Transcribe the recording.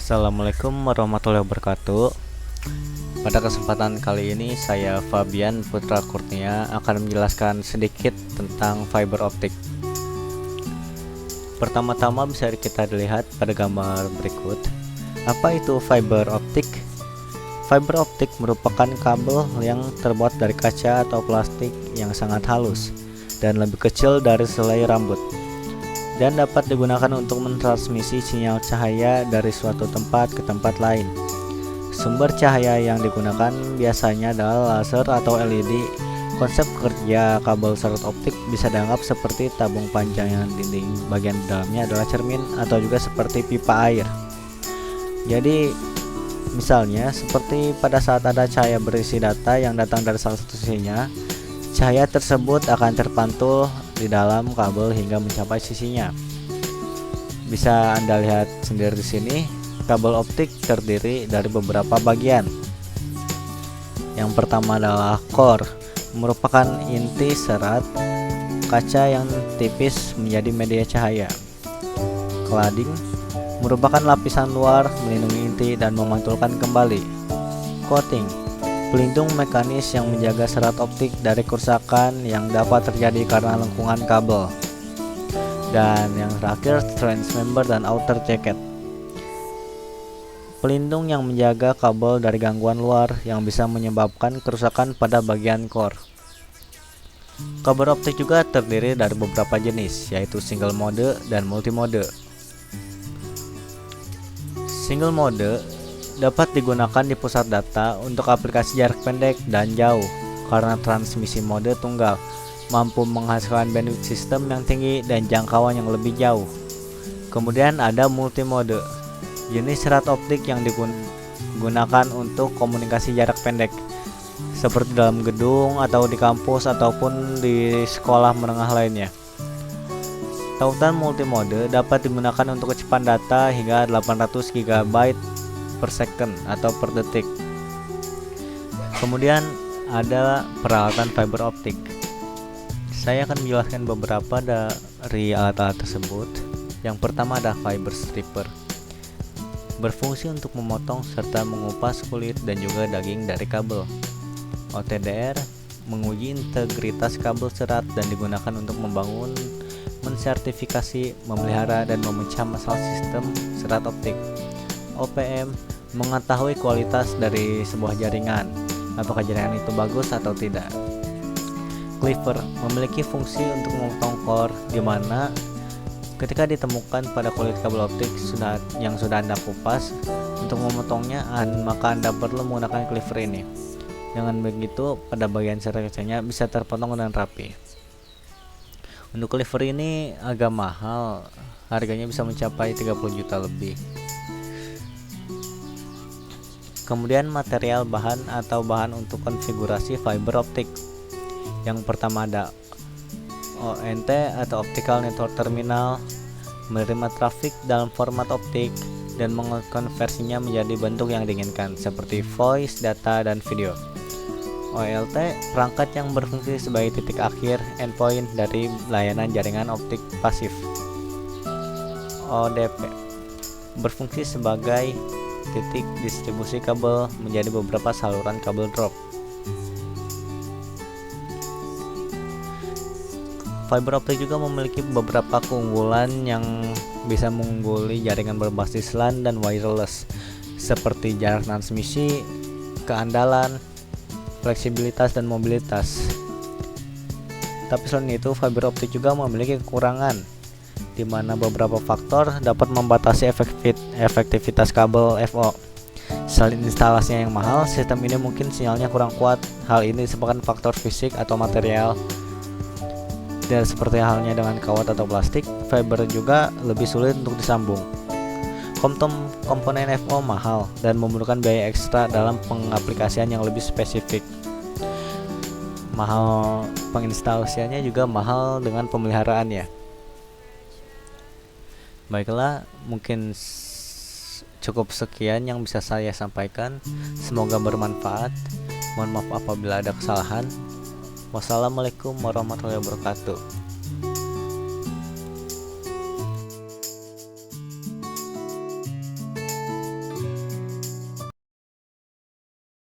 Assalamualaikum warahmatullahi wabarakatuh. Pada kesempatan kali ini saya Fabian Putra Kurnia akan menjelaskan sedikit tentang fiber optik. Pertama-tama bisa kita lihat pada gambar berikut. Apa itu fiber optik? Fiber optik merupakan kabel yang terbuat dari kaca atau plastik yang sangat halus dan lebih kecil dari selai rambut, dan dapat digunakan untuk mentransmisi sinyal cahaya dari suatu tempat ke tempat lain. Sumber cahaya yang digunakan biasanya adalah laser atau LED. Konsep kerja kabel serut optik bisa dianggap seperti tabung panjang yang dinding bagian dalamnya adalah cermin atau juga seperti pipa air. Jadi misalnya seperti pada saat ada cahaya berisi data yang datang dari salah satu sisinya, cahaya tersebut akan terpantul di dalam kabel hingga mencapai sisinya. Bisa Anda lihat sendiri di sini, kabel optik terdiri dari beberapa bagian. Yang pertama adalah core, merupakan inti serat kaca yang tipis menjadi media cahaya. Cladding merupakan lapisan luar melindungi inti dan memantulkan kembali. Coating, pelindung mekanis yang menjaga serat optik dari kerusakan yang dapat terjadi karena lengkungan kabel. Dan yang terakhir, transmember dan outer jacket, pelindung yang menjaga kabel dari gangguan luar yang bisa menyebabkan kerusakan pada bagian core. Kabel optik juga terdiri dari beberapa jenis, yaitu single mode dan multi mode. Single mode dapat digunakan di pusat data untuk aplikasi jarak pendek dan jauh karena transmisi mode tunggal mampu menghasilkan bandwidth sistem yang tinggi dan jangkauan yang lebih jauh. Kemudian ada multi mode, jenis serat optik yang digunakan untuk komunikasi jarak pendek seperti dalam gedung atau di kampus ataupun di sekolah menengah lainnya. Tautan multimode dapat digunakan untuk kecepatan data hingga 800 GB per second atau per detik. Kemudian ada peralatan fiber optik. Saya akan menjelaskan beberapa dari alat-alat tersebut. Yang pertama ada fiber stripper, berfungsi untuk memotong serta mengupas kulit dan juga daging dari kabel. OTDR menguji integritas kabel serat dan digunakan untuk membangun, mensertifikasi, memelihara, dan memecah masalah sistem serat optik. OPM mengetahui kualitas dari sebuah jaringan, apakah jaringan itu bagus atau tidak. Cleaver memiliki fungsi untuk memotong core, di mana ketika ditemukan pada kulit kabel optik yang sudah Anda kupas, untuk memotongnya maka Anda perlu menggunakan cleaver ini. Dengan begitu, pada bagian serat kacanya bisa terpotong dengan rapi. Untuk cleaver ini agak mahal, harganya bisa mencapai 30 juta lebih. Kemudian material bahan atau bahan untuk konfigurasi fiber optik. Yang pertama ada ONT atau Optical Network Terminal, menerima trafik dalam format optik dan mengkonversinya menjadi bentuk yang diinginkan seperti voice, data, dan video. OLT, perangkat yang berfungsi sebagai titik akhir endpoint dari layanan jaringan optik pasif. ODP, berfungsi sebagai titik distribusi kabel menjadi beberapa saluran kabel drop. Fiber optik juga memiliki beberapa keunggulan yang bisa mengungguli jaringan berbasis LAN dan wireless, seperti jarak transmisi, keandalan, fleksibilitas, dan mobilitas. Tapi selain itu, fiber optik juga memiliki kekurangan, di mana beberapa faktor dapat membatasi efektivitas kabel FO. Selain instalasinya yang mahal, sistem ini mungkin sinyalnya kurang kuat. Hal ini disebabkan faktor fisik atau material. Dan seperti halnya dengan kawat atau plastik, fiber juga lebih sulit untuk disambung. Komponen FO mahal dan memerlukan biaya ekstra dalam pengaplikasian yang lebih spesifik. Mahal penginstalasiannya juga mahal dengan pemeliharaannya. Baiklah, mungkin cukup sekian yang bisa saya sampaikan. Semoga bermanfaat. Mohon maaf apabila ada kesalahan. Wassalamualaikum warahmatullahi wabarakatuh.